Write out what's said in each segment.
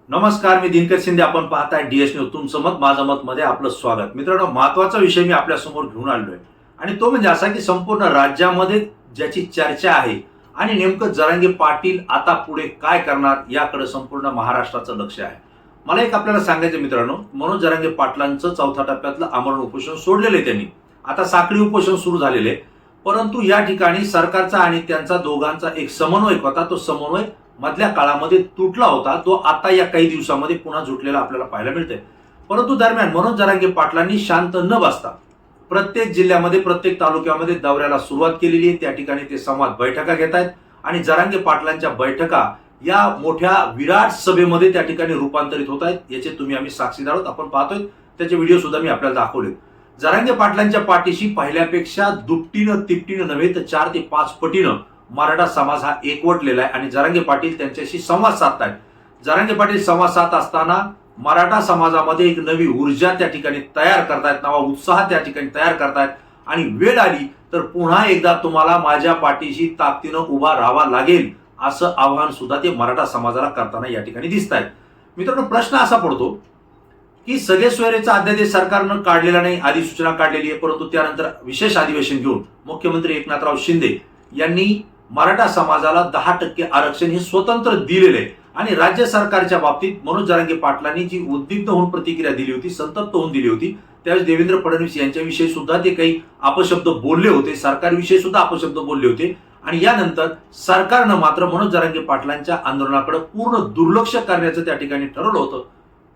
नमस्कार, मी दिनकर शिंदे. आपण पाहताय डीएस न्यूज. तुमचं मत माझं मत मध्ये आपलं स्वागत. मित्रांनो, महत्वाचा विषय मी आपल्या समोर घेऊन आलोय आणि तो म्हणजे असा की संपूर्ण राज्यामध्ये ज्याची चर्चा आहे आणि नेमकं जरांगे पाटील आता पुढे काय करणार याकडे संपूर्ण महाराष्ट्राचं लक्ष आहे. मला एक आपल्याला सांगायचं मित्रांनो, मनोज जरांगे पाटलांचं चौथ्या टप्प्यातलं आमरण उपोषण सोडलेलं आहे त्यांनी. आता साखळी उपोषण सुरू झालेले आहे. परंतु या ठिकाणी सरकारचा आणि त्यांचा दोघांचा एक समन्वय होता. तो समन्वय मधल्या काळामध्ये तुटला होता. तो आता या काही दिवसामध्ये पुन्हा जुटलेला आपल्याला पाहायला मिळतंय. परंतु दरम्यान मनोज जरांगे पाटलांनी शांत न बसता प्रत्येक जिल्ह्यामध्ये प्रत्येक तालुक्यामध्ये दौऱ्याला सुरुवात केलेली आहे. त्या ठिकाणी ते संवाद बैठका घेत आहेत आणि जरांगे पाटलांच्या बैठका या मोठ्या विराट सभेमध्ये त्या ठिकाणी रूपांतरित होत आहेत. याचे आम्ही साक्षीदार आहोत. आपण पाहतोय त्याचे व्हिडिओ सुद्धा मी आपल्याला दाखवले. जरांगे पाटलांच्या पाठीशी पहिल्यापेक्षा दुपटीनं तिपटीनं नव्हे तर 4 ते 5 पटीनं मराठा समाज हा एकवटलेला आहे आणि जरांगे पाटील त्यांच्याशी संवाद साधतायत. जरांगे पाटील संवाद साधत असताना मराठा समाजामध्ये एक नवी ऊर्जा त्या ठिकाणी तयार करतायत, नवा उत्साह त्या ठिकाणी तयार करतायत आणि वेळ आली तर पुन्हा एकदा तुम्हाला माझ्या पाठीशी ताकदीनं उभा राहावा लागेल असं आव्हान सुद्धा ते मराठा समाजाला करताना या ठिकाणी दिसत आहेत. मित्रांनो, प्रश्न असा पडतो की सगळे सोयरेचा अध्यादेश सरकारनं काढलेला नाही, अधिसूचना काढलेली आहे. परंतु त्यानंतर विशेष अधिवेशन घेऊन मुख्यमंत्री एकनाथराव शिंदे यांनी मराठा समाजाला 10% आरक्षण हे स्वतंत्र दिलेले आहे आणि राज्य सरकारच्या बाबतीत मनोज जरांगे पाटलांनी जी उद्विग्न होऊन प्रतिक्रिया दिली होती, संतप्त होऊन दिली होती, त्यावेळेस देवेंद्र फडणवीस यांच्याविषयी सुद्धा ते काही अपशब्द बोलले होते, सरकारविषयी सुद्धा अपशब्द बोलले होते आणि यानंतर सरकारनं मात्र मनोज जरांगे पाटलांच्या आंदोलनाकडे पूर्ण दुर्लक्ष करण्याचं त्या ठिकाणी ठरवलं होतं.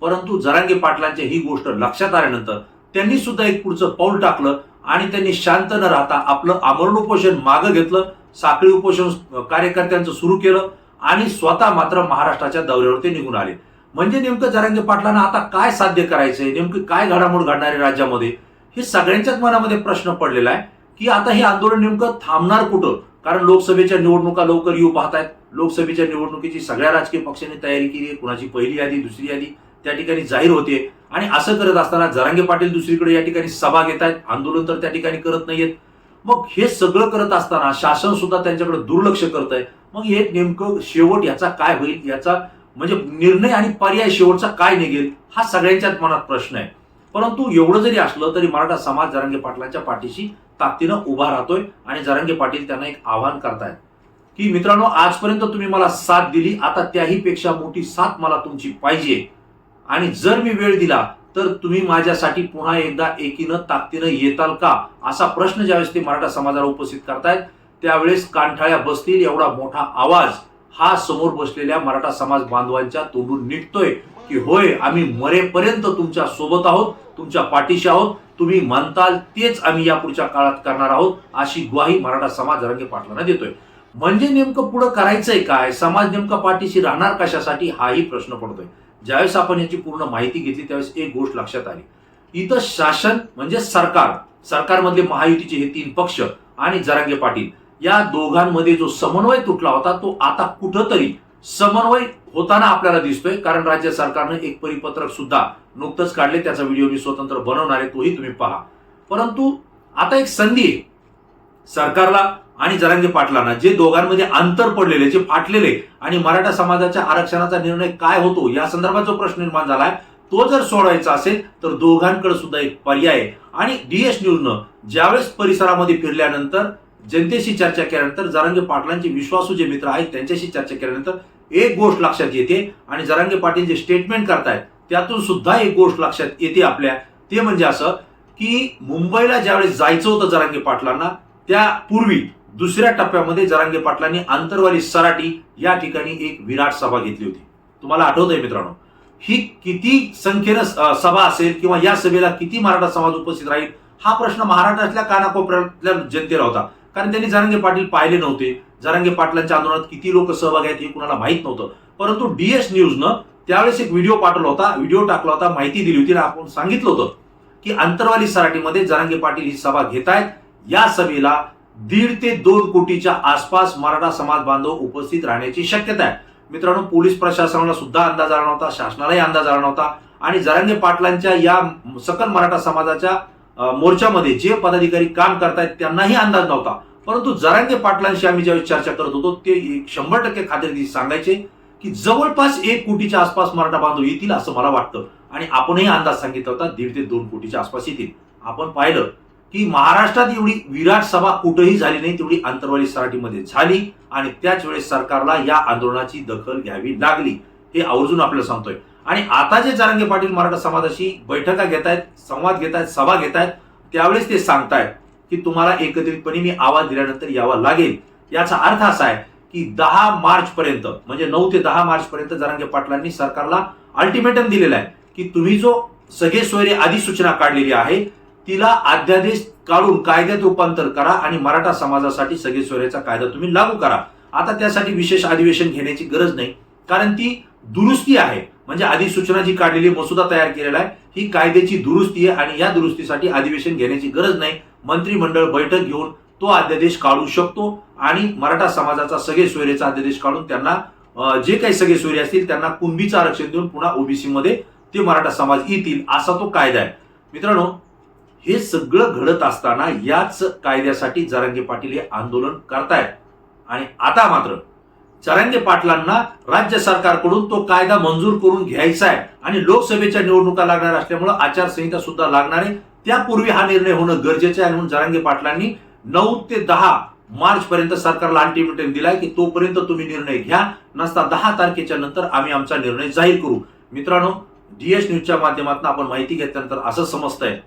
परंतु जरांगे पाटलांच्या ही गोष्ट लक्षात आल्यानंतर त्यांनी सुद्धा एक पुढचं पाऊल टाकलं आणि त्यांनी शांत न राहता आपलं आमरण उपोषण मागं घेतलं, साखळी उपोषण कार्यकर्त्यांचं सुरू केलं आणि स्वतः मात्र महाराष्ट्राच्या दौऱ्यावर ते निघून आले. म्हणजे नेमकं जरांगे पाटलांना आता काय साध्य करायचंय, नेमकं काय घडामोड घडणार आहे राज्यामध्ये, हे सगळ्यांच्याच मनामध्ये प्रश्न पडलेला आहे की आता हे आंदोलन नेमकं थांबणार कुठं. कारण लोकसभेच्या निवडणुका लवकर येऊ पाहतायत. लोकसभेच्या निवडणुकीची सगळ्या राजकीय पक्षांनी तयारी केली आहे. कुणाची पहिली यादी, दुसरी यादी त्या ठिकाणी जाहीर होते आणि असं करत असताना जरांगे पाटील दुसरीकडे या ठिकाणी सभा घेत आहेत, आंदोलन तर त्या ठिकाणी करत नाहीयेत. मग हे सगळं करत असताना शासन सुद्धा त्यांच्याकडे दुर्लक्ष करत आहे. मग हे नेमकं शेवट याचा काय होईल, याचा म्हणजे निर्णय आणि पर्याय शेवटचा काय निघेल, हा सगळ्यांच्याच मनात प्रश्न आहे. परंतु एवढं जरी असलं तरी मराठा समाज जरांगे पाटलांच्या पाठीशी ताकदीनं उभा राहतोय आणि जरांगे पाटील त्यांना एक आव्हान करतायत की मित्रांनो, आजपर्यंत तुम्ही मला साथ दिली, आता त्याही पेक्षा मोठी साथ मला तुमची पाहिजे आणि जर मी वेळ दिला तर तुम्ही माझ्यासाठी पुन्हा एकदा एकीनं ताकदीनं येताल का, असा प्रश्न ज्यावेळेस ते मराठा समाजाला उपस्थित करतायत त्यावेळेस कानठाळ्या बसतील एवढा मोठा आवाज हा समोर बसलेल्या मराठा समाज बांधवांच्या तोंडून निघतोय की होय, आम्ही मरेपर्यंत तुमच्या सोबत आहोत, तुमच्या पाठीशी आहोत, तुम्ही म्हणताल तेच आम्ही या पुढच्या काळात करणार आहोत, अशी ग्वाही मराठा समाज जरांगे पाटलांना देतोय. म्हणजे नेमकं पुढे करायचंय काय, समाज नेमका पाठीशी राहणार कशासाठी, हाही प्रश्न पडतोय. ज्यावेळेस आपण याची पूर्ण माहिती घेतली त्यावेळेस एक गोष्ट लक्षात आली. इथं शासन म्हणजे सरकारमधले महायुतीचे हे 3 पक्ष आणि जरांगे पाटील या दोघांमध्ये जो समन्वय तुटला होता तो आता कुठंतरी समन्वय होताना आपल्याला दिसतोय. कारण राज्य सरकारनं एक परिपत्रक सुद्धा नुकतंच काढले, त्याचा व्हिडिओ मी स्वतंत्र बनवणार आहे, तोही तुम्ही पहा. परंतु आता एक संधी आहे सरकारला आणि जरांगे पाटलांना, जे दोघांमध्ये अंतर पडलेले, जे फाटलेले आणि मराठा समाजाच्या आरक्षणाचा निर्णय काय होतो या संदर्भात जो प्रश्न निर्माण झालाय तो जर सोडवायचा असेल तर दोघांकडे सुद्धा एक पर्याय आहे. आणि डीएस न्यूजनं ज्यावेळेस परिसरामध्ये फिरल्यानंतर, जनतेशी चर्चा केल्यानंतर, जरांगे पाटलांचे विश्वासू जे मित्र आहेत त्यांच्याशी चर्चा केल्यानंतर एक गोष्ट लक्षात येते आणि जरांगे पाटील जे स्टेटमेंट करतायत त्यातून सुद्धा एक गोष्ट लक्षात येते आपल्या, ते म्हणजे असं की मुंबईला ज्यावेळेस जायचं होतं जरांगे पाटलांना त्यापूर्वी दुसऱ्या टप्प्यामध्ये जरांगे पाटलांनी आंतरवाली सराटी या ठिकाणी एक विराट सभा घेतली होती. तुम्हाला आठवतंय मित्रांनो, ही किती संख्येनं सभा असेल किंवा या सभेला किती मराठा समाज उपस्थित राहील हा प्रश्न महाराष्ट्रातल्या कानाकोपऱ्यातल्या जनतेला होता. कारण त्यांनी जरांगे पाटील पाहिले नव्हते, जरांगे पाटलांच्या आंदोलनात किती लोक सहभागी आहेत हे कुणाला माहित नव्हतं. परंतु डीएस न्यूजनं त्यावेळेस एक व्हिडिओ पाठवला होता, व्हिडिओ टाकला होता, माहिती दिली होती आणि आपण सांगितलं होतं की आंतरवाली सराटीमध्ये जरांगे पाटील ही सभा घेतायत. या सभेला 1.5 ते 2 कोटीच्या आसपास मराठा समाज बांधव उपस्थित राहण्याची शक्यता आहे. मित्रांनो, पोलीस प्रशासनाला सुद्धा अंदाज आला नव्हता, शासनालाही अंदाज आला नव्हता आणि जरांगे पाटलांच्या या सकल मराठा समाजाच्या मोर्चामध्ये जे पदाधिकारी काम करतायत त्यांनाही अंदाज नव्हता. परंतु जरांगे पाटलांशी आम्ही ज्यावेळी चर्चा करत होतो ते 100% खात्रीने सांगायचे की जवळपास 1 कोटीच्या आसपास मराठा बांधव येतील असं मला वाटतं. आणि आपणही अंदाज सांगितला होता 1.5 ते 2 कोटीच्या आसपास येतील. आपण पाहिलं की महाराष्ट्रात एवढी विराट सभा कुठेही झाली नाही तेवढी आंतरवाली सराटीमध्ये झाली आणि त्याच वेळेस सरकारला या आंदोलनाची दखल घ्यावी लागली. हे आवर्जून आपल्याला सांगतोय. आणि आता जे जरांगे पाटील मराठा समाजाशी बैठका घेत आहेत, संवाद घेत आहेत, सभा घेत आहेत, त्यावेळेस ते सांगतायत की तुम्हाला एकत्रितपणे मी आवाज दिल्यानंतर यावं लागेल. याचा अर्थ असा आहे की 10 मार्च पर्यंत म्हणजे 9 ते 10 मार्च पर्यंत जरांगे पाटलांनी सरकारला अल्टिमेटम दिलेला आहे की तुम्ही जो सगळे सोयरे अधिसूचना काढलेली आहे तिला अध्यादेश काढून कायद्यात रूपांतर करा आणि मराठा समाजासाठी सगळे सोयरेचा कायदा तुम्ही लागू करा. आता त्यासाठी विशेष अधिवेशन घेण्याची गरज नाही, कारण ती दुरुस्ती आहे. म्हणजे अधिसूचना जी काढलेली मसुदा तयार केलेला आहे ही कायद्याची दुरुस्ती आहे आणि या दुरुस्तीसाठी अधिवेशन घेण्याची गरज नाही. मंत्रिमंडळ बैठक घेऊन तो अध्यादेश काढू शकतो आणि मराठा समाजाचा सगळे सोयरेचा अध्यादेश काढून त्यांना जे काही सगळे सोयरे असतील त्यांना कुणबीचं आरक्षण देऊन पुन्हा ओबीसी मध्ये ते मराठा समाज येतील असा तो कायदा आहे. मित्रांनो, हे सगळं घडत असताना याच कायद्यासाठी जरांगे पाटील हे आंदोलन करतायत. आणि आता मात्र जरांगे पाटलांना राज्य सरकारकडून तो कायदा मंजूर करून घ्यायचा आहे आणि लोकसभेच्या निवडणुका लागणार असल्यामुळे आचारसंहिता सुद्धा लागणार आहे. त्यापूर्वी हा निर्णय होणं गरजेचं आहे. म्हणून जरांगे पाटलांनी 9 ते 10 मार्च पर्यंत सरकारला अल्टिमेटम दिलाय की तोपर्यंत तुम्ही निर्णय घ्या, नसता 10 तारखेच्या नंतर आम्ही आमचा निर्णय जाहीर करू. मित्रांनो, डीएस न्यूजच्या माध्यमातून आपण माहिती घेतल्यानंतर असं समजतंय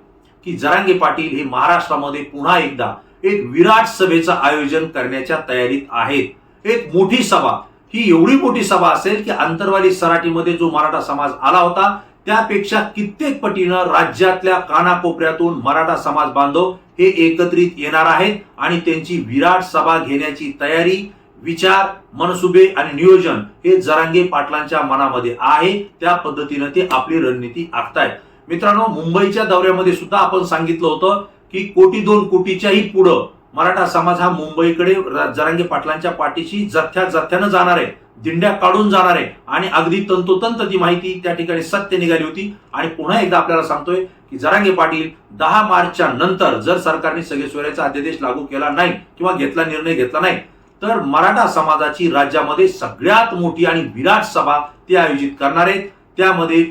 की जरांगे पाटील हे महाराष्ट्रामध्ये पुन्हा एकदा एक विराट सभेचं आयोजन करण्याच्या तयारीत आहेत. एक मोठी सभा, ही एवढी मोठी सभा असेल की आंतरवाली सराटीमध्ये जो मराठा समाज आला होता त्यापेक्षा कित्येक पटीनं राज्यातल्या कानाकोपऱ्यातून मराठा समाज बांधव हे एकत्रित येणार आहेत आणि त्यांची विराट सभा घेण्याची तयारी, विचार, मनसुबे आणि नियोजन हे जरांगे पाटलांच्या मनामध्ये आहे. त्या पद्धतीनं ते आपली रणनीती आखतायत. मित्रांनो, मुंबईच्या दौऱ्यामध्ये सुद्धा आपण सांगितलं होतं की 1-2 कोटीच्याही पुढं मराठा समाज हा मुंबईकडे जरांगे पाटलांच्या पाठीशी जथ्यानं जाणार आहे, दिंड्या काढून जाणार आहे आणि अगदी तंतोतंत ती माहिती त्या ठिकाणी सत्य निघाली होती. आणि पुन्हा एकदा आपल्याला सांगतोय की जरांगे पाटील 10 मार्चच्या नंतर जर सरकारने सगळे सोयऱ्याचा अध्यादेश लागू केला नाही किंवा निर्णय घेतला नाही तर मराठा समाजाची राज्यामध्ये सगळ्यात मोठी आणि विराट सभा ते आयोजित करणार आहेत. त्यामध्ये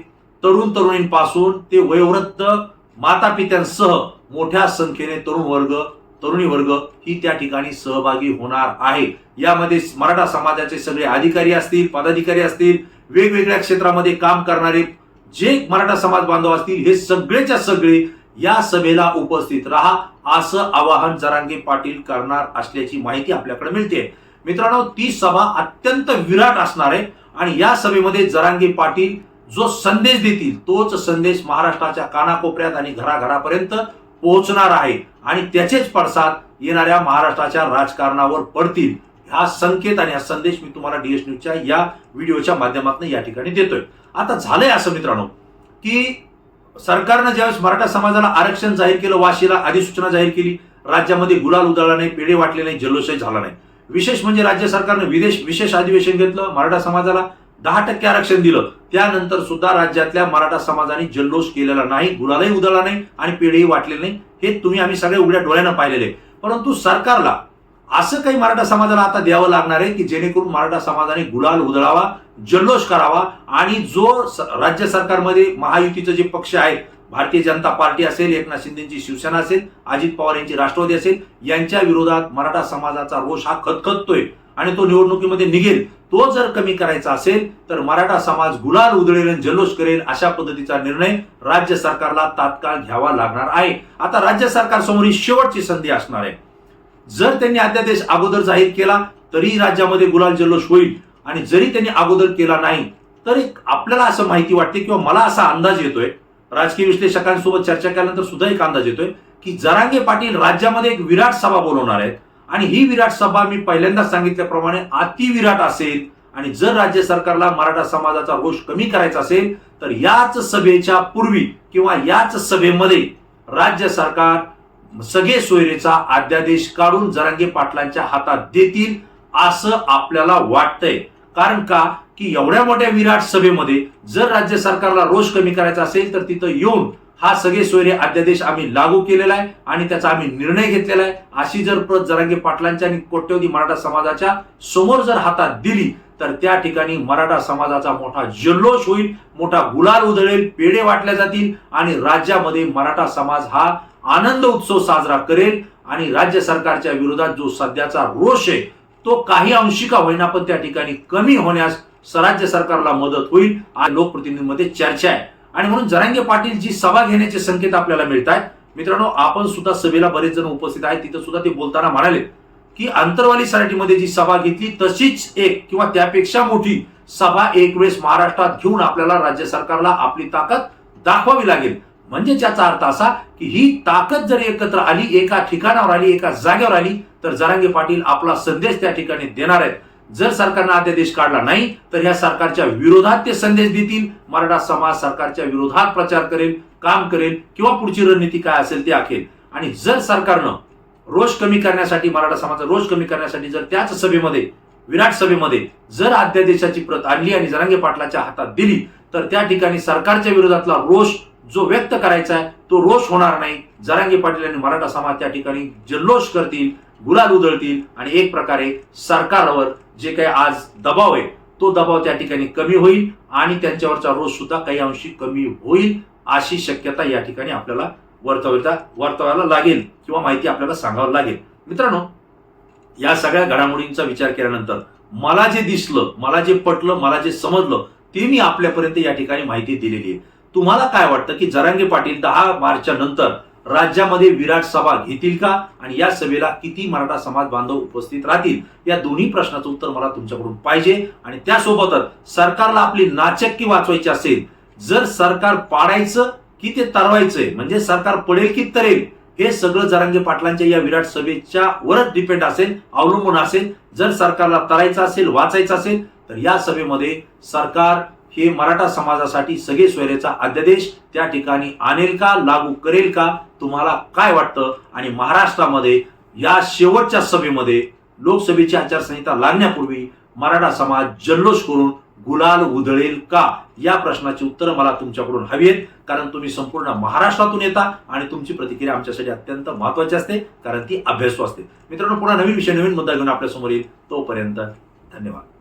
तरुण तरुणींपासून ते वयोवृद्ध माता पित्यांसह मोठ्या संख्येने तरुणी वर्ग ही त्या ठिकाणी सहभागी होणार आहे. यामध्ये मराठा समाजाचे सगळे अधिकारी असतील, पदाधिकारी असतील, वेगवेगळ्या क्षेत्रामध्ये काम करणारे जे मराठा समाज बांधव असतील हे सगळेच्या सगळे या सभेला उपस्थित राहा असं आवाहन जरांगे पाटील करणार असल्याची माहिती आपल्याकडे मिळते. मित्रांनो, ती सभा अत्यंत विराट असणार आहे आणि या सभेमध्ये जरांगे पाटील जो संदेश देतील तोच संदेश महाराष्ट्राच्या कानाकोपऱ्यात आणि घराघरापर्यंत पोहोचणार आहे आणि त्याचेच पडसाद येणाऱ्या महाराष्ट्राच्या राजकारणावर पडतील. हा संकेत आणि हा संदेश मी तुम्हाला डीएस न्यूजच्या या व्हिडिओच्या माध्यमातून या ठिकाणी देतोय. आता झालंय असं मित्रांनो की सरकारनं ज्यावेळेस मराठा समाजाला आरक्षण जाहीर केलं, वाशीला अधिसूचना जाहीर केली, राज्यामध्ये गुलाल उधळला नाही, पेढे वाटले नाही, जल्लोषही झाला नाही. विशेष म्हणजे राज्य सरकारनं विशेष अधिवेशन घेतलं, मराठा समाजाला 10% आरक्षण दिलं. त्यानंतर सुद्धा राज्यातल्या मराठा समाजाने जल्लोष केलेला नाही, गुलालही उधळला नाही आणि पेढेही वाटलेले नाही. हे आम्ही सगळे उघड्या डोळ्यानं पाहिलेले. परंतु सरकारला असं काही मराठा समाजाला आता द्यावं लागणार आहे की जेणेकरून मराठा समाजाने गुलाल उधळावा, जल्लोष करावा आणि जो राज्य सरकारमध्ये महायुतीचे जे पक्ष आहेत, भारतीय जनता पार्टी असेल, एकनाथ शिंदेची शिवसेना असेल, अजित पवार यांची राष्ट्रवादी असेल, यांच्या विरोधात मराठा समाजाचा रोष हा खतखततोय आणि तो निवडणुकीमध्ये निघेल. तो जर कमी करायचा असेल तर मराठा समाज गुलाल उधळेल, जल्लोष करेल अशा पद्धतीचा निर्णय राज्य सरकारला तात्काळ घ्यावा लागणार आहे. आता राज्य सरकार समोर ही शेवटची संधी असणार आहे. जर त्यांनी अध्यादेश अगोदर जाहीर केला तरी राज्यामध्ये गुलाल जल्लोष होईल आणि जरी त्यांनी अगोदर केला नाही तरी आपल्याला असं माहिती वाटते किंवा मला असा अंदाज येतोय, राजकीय विश्लेषकांसोबत चर्चा केल्यानंतर सुद्धा एक अंदाज येतोय की जरांगे पाटील राज्यामध्ये एक विराट सभा बोलवणार आहेत आणि ही विराट सभा मी पहिल्यांदा सांगितल्याप्रमाणे अतिविराट असेल आणि जर राज्य सरकारला मराठा समाजाचा रोष कमी करायचा असेल तर याच सभेच्या पूर्वी किंवा याच सभेमध्ये राज्य सरकार सगळे सोयरेचा अध्यादेश काढून जरांगे पाटलांच्या हातात देतील असं आपल्याला वाटतंय. कारण का की एवढ्या मोठ्या विराट सभेमध्ये जर राज्य सरकारला रोष कमी करायचा असेल तर तिथं येऊन हा सगळे सोयरे अध्यादेश आम्ही लागू केलेला आहे आणि त्याचा आम्ही निर्णय घेतलेला आहे, अशी जर प्रत जरांगे पाटलांच्या आणि कोट्यवधी मराठा समाजाच्या समोर जर हातात दिली तर त्या ठिकाणी मराठा समाजाचा मोठा जल्लोष होईल, मोठा गुलाल उधळेल, पेढे वाटले जातील आणि राज्यामध्ये मराठा समाज हा आनंद उत्सव साजरा करेल आणि राज्य सरकारच्या विरोधात जो सध्याचा रोष आहे तो काही अंशी का होईना पण त्या ठिकाणी कमी होण्यास राज्य सरकारला मदत होईल आणि लोकप्रतिनिधींमध्ये चर्चा आहे. आणि म्हणून जरांगे पाटील जी सभा घेण्याचे संकेत आपल्याला मिळत आहेत. मित्रांनो, आपण सुद्धा सभेला बरेच जण उपस्थित आहेत, तिथं सुद्धा ते बोलताना म्हणाले की अंतरवाली सराटीमध्ये जी सभा घेतली तशीच एक किंवा त्यापेक्षा मोठी सभा एक वेळेस महाराष्ट्रात घेऊन आपल्याला राज्य सरकारला आपली ताकद दाखवावी लागेल. म्हणजे त्याचा अर्थ असा की ही ताकद जर एकत्र आली, एका ठिकाणावर आली, एका जागेवर आली तर जरांगे पाटील आपला संदेश त्या ठिकाणी देणार आहेत. जर सरकारनं अध्यादेश काढला नाही तर या सरकारच्या विरोधात ते संदेश देतील. मराठा समाज सरकारच्या विरोधात प्रचार करेल, काम करेल किंवा पुढची रणनीती काय असेल ते आखेल. आणि जर सरकारनं रोष कमी करण्यासाठी, मराठा समाजाचा रोष कमी करण्यासाठी जर त्याच सभेमध्ये, विराट सभेमध्ये जर अध्यादेशाची प्रत आणली आणि जरांगे पाटलाच्या हातात दिली तर त्या ठिकाणी सरकारच्या विरोधातला रोष जो व्यक्त करायचा आहे तो रोष होणार नाही. जरांगे पाटील आणि मराठा समाज त्या ठिकाणी जल्लोष करतील, गुलाल उधळतील आणि एक प्रकारे सरकारवर जे काही आज दबाव आहे तो दबाव त्या ठिकाणी कमी होईल आणि त्यांच्यावरचा रोष सुद्धा काही अंशी कमी होईल, अशी शक्यता या ठिकाणी आपल्याला वर्तवायला लागेल किंवा माहिती आपल्याला सांगावं लागेल. मित्रांनो, या सगळ्या घडामोडींचा विचार केल्यानंतर मला जे दिसलं, मला जे पटलं, मला जे समजलं ते मी आपल्यापर्यंत या ठिकाणी माहिती दिलेली आहे. तुम्हाला काय वाटतं की जरांगे पाटील 10 मार्चच्या नंतर राज्यामध्ये विराट सभा घेतील का आणि या सभेला किती मराठा समाज बांधव उपस्थित राहतील? या दोन्ही प्रश्नाचं उत्तर मला तुमच्याकडून पाहिजे. आणि त्यासोबतच सरकारला आपली नाचक्की वाचवायची असेल, जर सरकार पाडायचं की ते तरवायचंय, म्हणजे सरकार पडेल की तरेल, हे सगळं जरांगे पाटलांच्या या विराट सभेच्या वरच डिपेंड असेल, अवलंबून असेल. जर सरकारला तरायचं असेल, वाचायचं असेल तर या सभेमध्ये सरकार हे मराठा समाजासाठी सगळे सोयरेचा अध्यादेश त्या ठिकाणी आणेल का, लागू करेल का? तुम्हाला काय वाटतं? आणि महाराष्ट्रामध्ये या शेवटच्या सभेमध्ये लोकसभेची आचारसंहिता लागण्यापूर्वी मराठा समाज जल्लोष करून गुलाल उधळेल का? या प्रश्नाची उत्तरं मला तुमच्याकडून हवी आहेत, कारण तुम्ही संपूर्ण महाराष्ट्रातून येता आणि तुमची प्रतिक्रिया आमच्यासाठी अत्यंत महत्वाची असते, कारण ती अभ्यासू असते. मित्रांनो, पुन्हा नवीन विषय, नवीन मुद्दा घेऊन आपल्या समोर येईल. तोपर्यंत धन्यवाद.